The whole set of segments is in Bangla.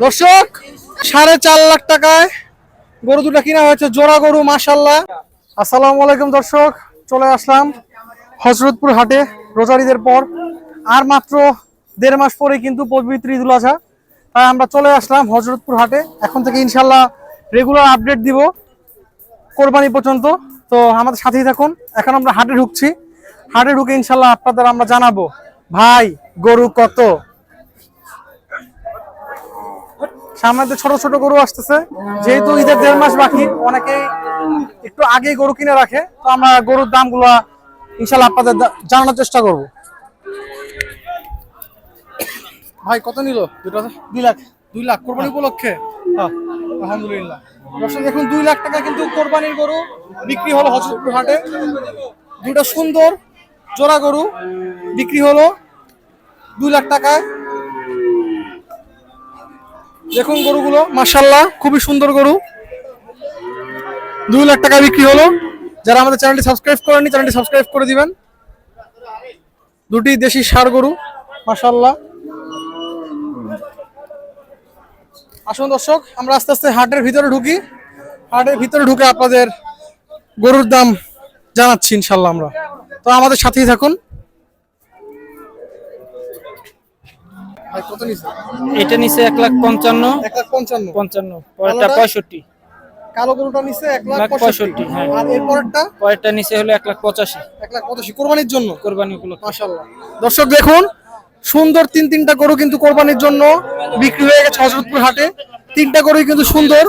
দর্শক 4.5 লাখ টাকায় গরু দুটা কিনা হয়েছে, জোড়া গরু মাশাআল্লাহ। আসসালামু আলাইকুম দর্শক, চলে আসলাম হযরতপুর হাটে রোজার ঈদের পর। আর মাত্র 1.5 মাস পরে কিন্তু পবিত্র ঈদুল আজহা, তাই আমরা চলে আসলাম হযরতপুর হাটে। এখন থেকে ইনশাল্লাহ রেগুলার আপডেট দিব কোরবানি পর্যন্ত, তো আমাদের সাথেই থাকুন। এখন আমরা হাটে ঢুকছি, হাটে ঢুকে ইনশাল্লাহ আপনাদের আমরা জানাবো ভাই গরু কত। সামনে তো ছোট ছোট গরু আসতেছে, যেহেতু ঈদের 1.5 মাস বাকি, অনেকেই একটু আগেই গরু কিনে রাখে, তো আমরা গরুর দামগুলা ইনশাল্লাহ আপনাদের জানানোর চেষ্টা করব। ভাই কত নিল দুটো? 2 লাখ। 2 লাখ কোরবানি উপলক্ষে? হ্যাঁ আলহামদুলিল্লাহ। দর্শক দেখুন 2 লাখ টাকা কিন্তু কোরবানির গরু বিক্রি হলো হযরতপুর হাটে। দুটো সুন্দর জোড়া গরু বিক্রি হলো 2 লাখ টাকায়। দেখুন গরুগুলো মাশাআল্লাহ খুবই সুন্দর গরু, 2 লাখ টাকা বিক্রি হলো। যারা আমাদের চ্যানেলটি সাবস্ক্রাইব করেননি, চ্যানেলটি সাবস্ক্রাইব করে দিবেন। দুটি দেশি ষাঁড় গরু মাশাআল্লাহ। আসুন দর্শক, আমরা আস্তে আস্তে হাটের ভিতরে ঢুকি, হাটের ভিতরে ঢুকে আপনাদের গরুর দাম জানাচ্ছি ইনশাল্লাহ আমরা, তো আমাদের সাথেই থাকুন। ভাই কত নিছে? এটা নিচে 1,55,000। 1,55,000। পরেরটা 65। কালো গরুটা নিছে 1,65,000। হ্যাঁ। আর এরপরটা পরেরটা নিচে হলো 1,85,000। 1,85,000 কোরবানির জন্য। কোরবানি উপলক্ষে। মাশাআল্লাহ। দর্শক দেখুন সুন্দর তিনটা গরু কিন্তু কোরবানির জন্য বিক্রি হয়ে গেছে হযরতপুর হাটে। 3টা গরুই কিন্তু সুন্দর,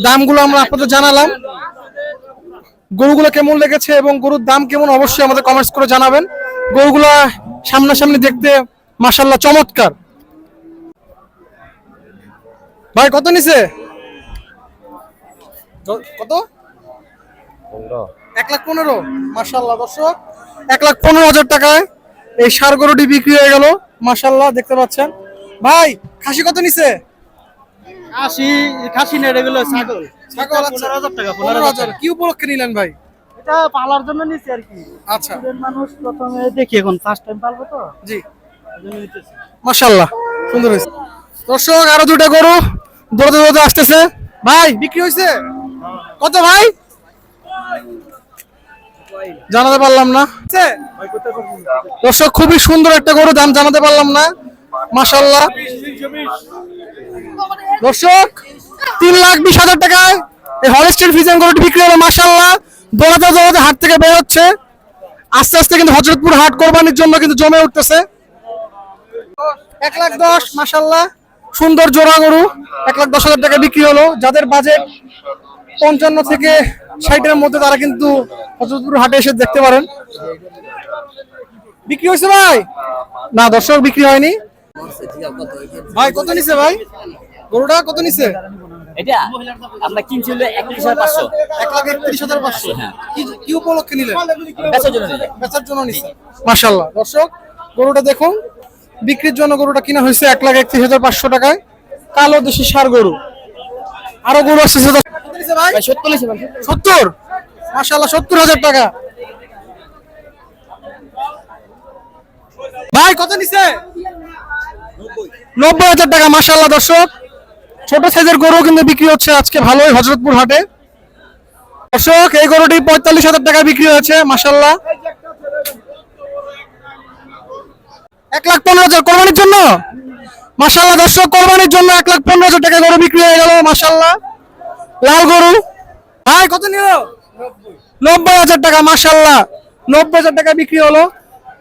দামগুলো আমরা আপনাদের জানালাম। গরুগুলো কেমন লেগেছে এবং গরুর দাম কেমন অবশ্যই আমাদের কমেন্টস করে জানাবেন। গরুগুলা সামনাসামনি দেখতে মাশাআল্লাহ চমৎকার। ভাই কত নিছে? কত? 1,15,000। মাশাআল্লাহ দর্শক 1,15,000 টাকায় এই ষাঁড় গরুটি বিক্রি হয়ে গেল মাশাআল্লাহ, দেখতে পাচ্ছেন। ভাই খাসি কত নিছে? খাসি না, এগুলো ছাগল। ছাগল আচ্ছা 15,000 টাকা। 15,000 কি উপলক্ষে নিলেন ভাই? এটা পালার জন্য নিছি আর কি। আচ্ছা মানুষ প্রথমে দেখি, এখন ফার্স্ট টাইম পালবো তো। জি মাশাআল্লাহ সুন্দর হয়েছে। দর্শক আরো 2টা গরু দৌড়তে দৌড়তে আসতেছে। ভাই বিক্রি হয়েছে কত ভাই? জানাতে পারলাম না দর্শক, খুবই সুন্দর একটা গরু, দাম জানাতে পারলাম না মাশাআল্লাহ। দর্শক 3,20,000 টাকায় এই হলস্টাইন ফ্রিজিয়ান গরুটি বিক্রি হলো মাশাআল্লাহ। দৌড়াতে দৌড়াতে হাট থেকে বের হচ্ছে, আস্তে আস্তে কিন্তু হযরতপুর হাট কোরবানির জন্য কিন্তু জমে উঠতেছে। 1,10,000 মাশাআল্লাহ সুন্দর জোড়া গরু 1,10,000 টাকা বিক্রি হলো। যাদের বাজেট 55 থেকে 60 এর মধ্যে তারা কিন্তু হযরতপুর হাটে এসে দেখতে পারেন। বিক্রি হয়েছে ভাই? না দর্শক বিক্রি হয়নি। ভাই কত নিছে ভাই গরুটা? কত নিছে এটা? আমরা কিনছি হলো 31,500। 1,31,500। কি উপলক্ষে নিলেন? বেচার জন্য নিলাম। বেচার জন্য নিছে মাশাআল্লাহ। দর্শক গরুটা দেখুন, বিক্রির জন্য গরুটা কিনা হয়েছে 1,31,500 টাকায়। কালো দেশি ষাঁড় গরু। আরো গরু আছে ভাই 70 মাশাআল্লাহ 70,000 টাকা। ভাই কত নিছে? 90,000 টাকা মাশাআল্লাহ। দর্শক ছোট সাইজের গরু কিন্তু বিক্রি হচ্ছে আজকে ভালোই হযরতপুর হাটে। দর্শক এই গরুটি 45,000 টাকা বিক্রি হয়েছে মাশাআল্লাহ। 1,15,000 কোরবানির জন্য মাশাআল্লাহ। দর্শক কোরবানির জন্য 1,15,000 টাকা গরু বিক্রি হয়ে গেল মাশাআল্লাহ। লাল গরু ভাই কত নিল? 90,000 টাকা মাশাআল্লাহ। 90,000 টাকা বিক্রি হলো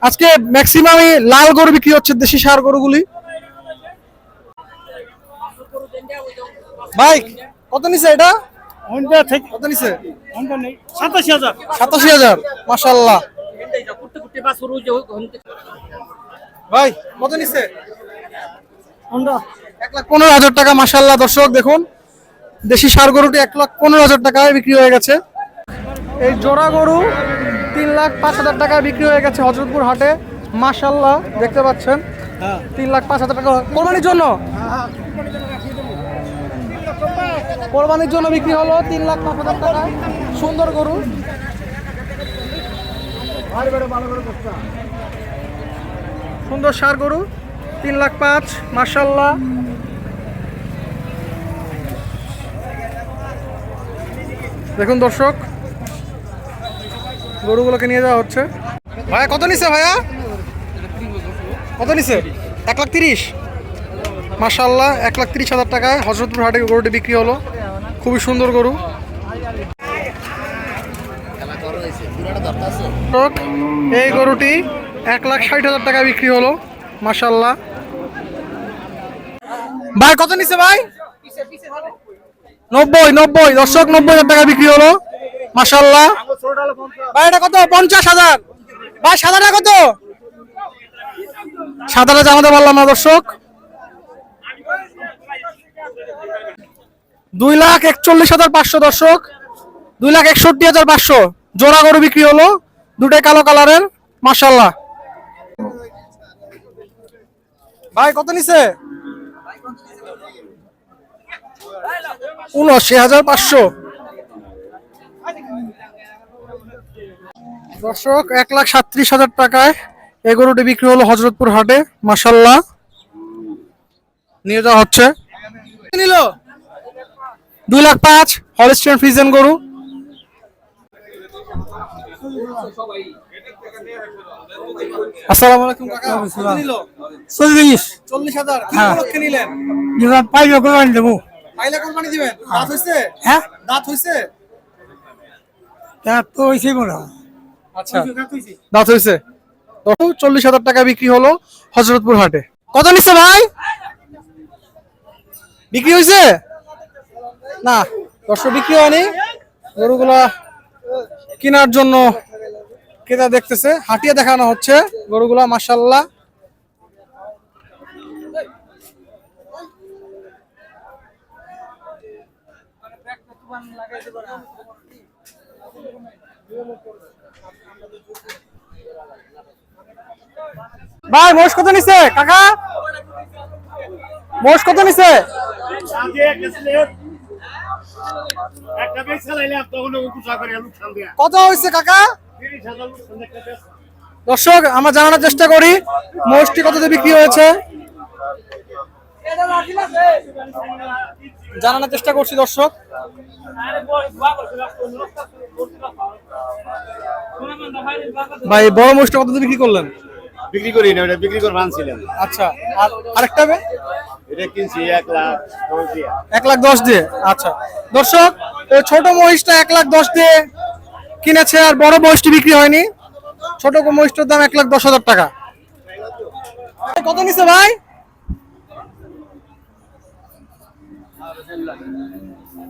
আজকে। ম্যাক্সিমামই লাল গরু বিক্রি হচ্ছে, দেশি ষাঁড় গরুগুলি। ভাই কত নিছে এটা? কত নিছে? 87,000 মাশাআল্লাহ। ভাই কত নিছে? 1,15,000 টাকা মাশাআল্লাহ। দর্শক দেখুন দেশি ষাঁড় গরুটি 1,15,000 টাকায় বিক্রি হয়ে গেছে। এই জোড়া গরু 3,05,000 টাকায় বিক্রি হয়ে গেছে হযরতপুর হাটে মাশাআল্লাহ, দেখতে পাচ্ছেন। 3,05,000 টাকা কোরবানির জন্য, কোরবানির জন্য বিক্রি হলো 3,05,000 টাকায় সুন্দর গরু। সুন্দর ষাঁড় গরু 3,05,000 মাশাআল্লাহ। দেখুন দর্শক, গরুগুলোকে নিয়ে যাওয়া হচ্ছে। ভাইয়া কত নিছে? ভাইয়া কত নিছে? 1,30,000 মাশাআল্লাহ। 1,30,000 টাকায় হযরতপুর হাটে গরুটি বিক্রি হলো। খুবই সুন্দর গরু। এই গরুটি 1,60,000 টাকায় বিক্রি হলো মাশাআল্লাহ। ভাই কত নিছে ভাই? 90 দর্শক, 90,000 টাকা বিক্রি হলো মাশাআল্লাহ। ভাই এটা কত? 50,000। ভাই সাদাটা কত? সাদাটা জানাতে পারলাম না দর্শক। 2,41,500 দর্শক, 2,61,500 জোড়া গরু বিক্রি হলো, দুটাই কালো কালারের মাশাআল্লাহ। ভাই কত নিছে? 79,500 দর্শক। 1,37,000 টাকায় এই গরুটি বিক্রি হলো হযরতপুর হাটে মাশাআল্লাহ। নিয়ে যাওয়া হচ্ছে। নিল 2,05,000 হলস্টাইন ফ্রিজিয়ান গরু। আসসালামু আলাইকুম কাকা। কত নিল? 40,000। কি উপলক্ষে নিলেন? পাইলে কোরবানি দেবো। পাইলে কোরবানি দিবেন? দাঁত হইছে? হ্যাঁ, দাঁত হইছে? তা তো হইছে মনে হয়। আচ্ছা, দাঁত হইছে। 40,000 টাকা বিক্রি হলো হযরতপুর হাটে। কত নিচ্ছে ভাই? বিক্রি হয়েছে না দর্শক? বিক্রি হয়নি। গরুগুলা কেনার জন্য ক্রেতা দেখতেছে, হাটিয়ে দেখানো হচ্ছে গরুগুলা মাশাআল্লাহ। ভাই মোষ কত নিছে কাকা? মোষ কত নিছে? কত হয়েছে কাকা? দর্শক আমরা জানানোর চেষ্টা করি মোষটি কততে বিক্রি হয়েছে, জানানোর চেষ্টা করছি দর্শক। ভাই বড় মোষটা কততে বিক্রি করলেন? বিক্রি করি না, ওটা বিক্রি করে আনছিলাম। আচ্ছা, আর আরেকটা এটা কিনছি 1,10,000 দিয়ে। 1,10,000 দিয়ে। আচ্ছা দর্শক, ওই ছোট মহিষটা 1,10,000 দিয়ে কিনেছে, আর বড় মহিষটি বিক্রি হয়নি। ছোট মহিষটার দাম 1,10,000 টাকা। কত নিছে ভাই?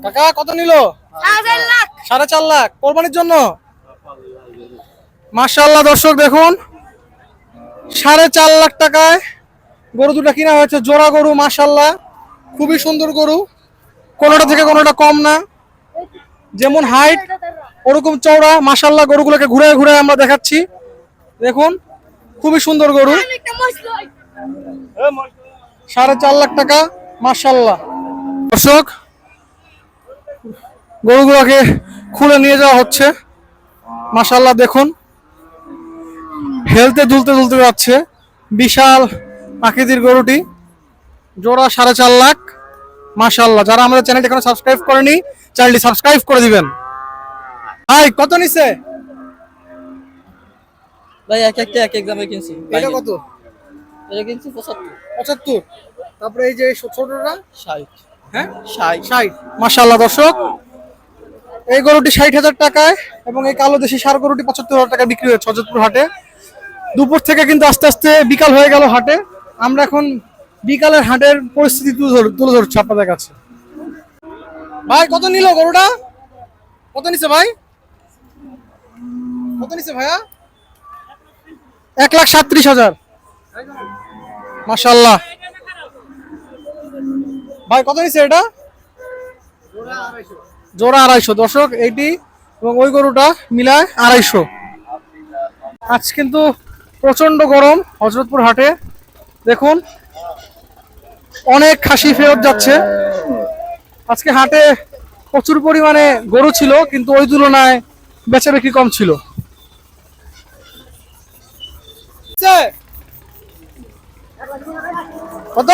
কাকা কত নিল? 4.5 লাখ কোরবানির জন্য মাশাআল্লাহ। দর্শক দেখুন, 4.5 লাখ টাকায় গরু দুটা কিনা হয়েছে, জোড়া গরু মাশাআল্লাহ। খুবই সুন্দর গরু, কোনোটা থেকে কোনোটা কম না। যেমন হাইট ওরকম চওড়া মাশাআল্লাহ। গরুগুলোকে ঘুরে ঘুরে আমরা দেখাচ্ছি। দেখুন খুবই সুন্দর গরু, 4.5 লাখ টাকা মাশাআল্লাহ। দর্শক গরুগুলোকে খুলে নিয়ে যাওয়া হচ্ছে মাশাআল্লাহ। দেখুন হেলতে দুলতে দুলতে যাচ্ছে। বিশাল আকৃতির গরুটি, জোড়া 4.5 লাখ মাশাআল্লাহ। যারা আমাদের চ্যানেলটি এখনো সাবস্ক্রাইব করেনি, চ্যানেলটি সাবস্ক্রাইব করে দিবেন। ভাই কত নিছে? ভাই এক একটা এক এক দামে কিনছি। এটা কত? এটা কিনছি 75। তারপরে এই যে ছোটটা 60। হ্যাঁ 60 মাশাআল্লাহ। দর্শক এই গরুটি 60,000 টাকায় এবং এই কালো দেশি ষাঁড় গরুটি 75,000 টাকা বিক্রি হয়েছে হযরতপুর হাটে। দুপুর থেকে কিন্তু আস্তে আস্তে বিকাল হয়ে গেল হাটে। আমরা এখন বিকালের হাটের পরিস্থিতি তুলে ধরছি আপনাদের কাছে। ভাই কত নিল গরুটা? কত নিছে ভাই? কত নিছে ভাইয়া? 1,37,000 মাশাআল্লাহ। ভাই কত নিছে এটা? জোড়া 250 দর্শক, এইটি এবং ওই গরুটা মিলায় 250। আজ কিন্তু প্রচন্ড গরম হযরতপুর হাটে। দেখুন অনেক খাসি ফেরত যাচ্ছে। আজকে হাটে প্রচুর পরিমাণে গরু ছিল, কিন্তু ওই তুলনায় বেচা বিক্রি কম ছিল। কত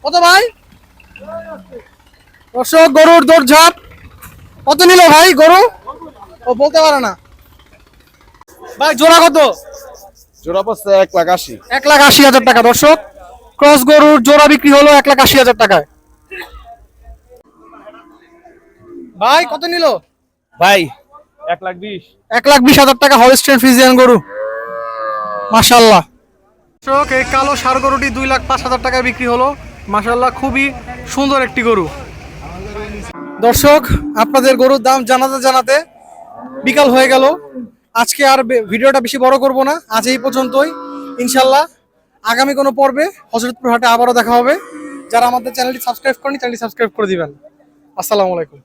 কত ভাই? দর্শক গরুর দৌড়ঝাঁপ কত নিল ভাই গরু? ও বলতে পারে না ভাই। জোড়া কত? জোড়া পড়ছে 1,80,000। 1,80,000 টাকা। দর্শক ক্রস গরুর জোড়া বিক্রি হলো 1,80,000 টাকায়। ভাই কত নিল ভাই 1,20,000। 1,20,000 টাকা হলস্টেইন ফ্রিজিয়ান গরু, মাশাআল্লাহ। দর্শক এই কালো ষাঁড় গরুটি 2,05,000 টাকায় বিক্রি হলো, মাশাআল্লাহ খুবই সুন্দর একটি গরু। দর্শক আপনাদের গরুর দাম জানাতে জানাতে বিকাল হয়ে গেল। আজকে আর ভিডিওটা বেশি বড় করব না, আজ এই পর্যন্তই। ইনশাল্লাহ আগামী কোনো পর্বে হযরতপুর হাটে আবারও দেখা হবে। যারা আমাদের চ্যানেলটি সাবস্ক্রাইব করেনি চ্যানেলটি সাবস্ক্রাইব করে দিবেন। আসসালামু আলাইকুম।